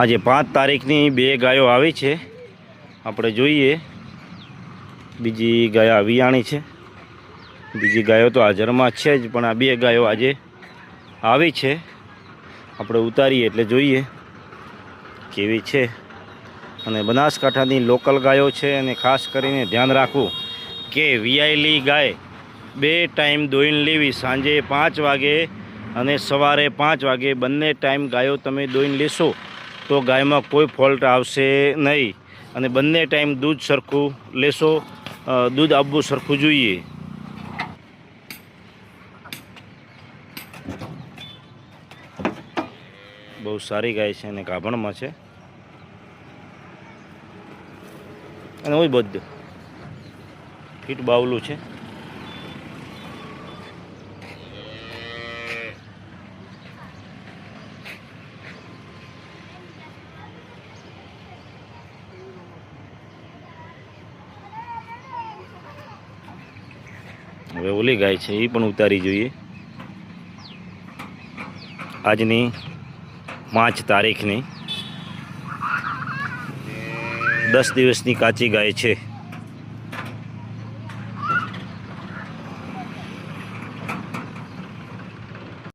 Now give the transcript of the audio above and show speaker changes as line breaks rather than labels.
આજે 5 તારીખની 2 ગાયો આવી છે। આપણે જોઈએ બીજી ગાય વિયાણી છે, બીજી ગાયો તો હાજરમાં છે જ, પણ આ 2 ગાયો આજે આવી છે। આપણે ઉતારીએ એટલે જોઈએ કેવી છે। અને બનાસકાંઠાની લોકલ ગાયો છે, અને ખાસ કરીને ધ્યાન રાખવું કે વિયાયેલી ગાય 2 ટાઈમ દોઈને લેવી, સાંજે 5 વાગે અને સવારે 5 વાગે બંને ટાઈમ ગાયો તમે દોઈને લેશો તો ગાયમાં કોઈ ફોલ્ટ આવશે નહીં। અને બંને ટાઈમ દૂધ સરખું લેશો, દૂધ આપવું સરખું જોઈએ। બહુ સારી ગાય છે અને ગાભણમાં છે, અને હોય બધું ફીટ બાવલું છે। હવે ઓલી ગાય છે એ પણ ઉતારી જોઈએ। આજની 5 તારીખની 10 દિવસની કાચી ગાય છે।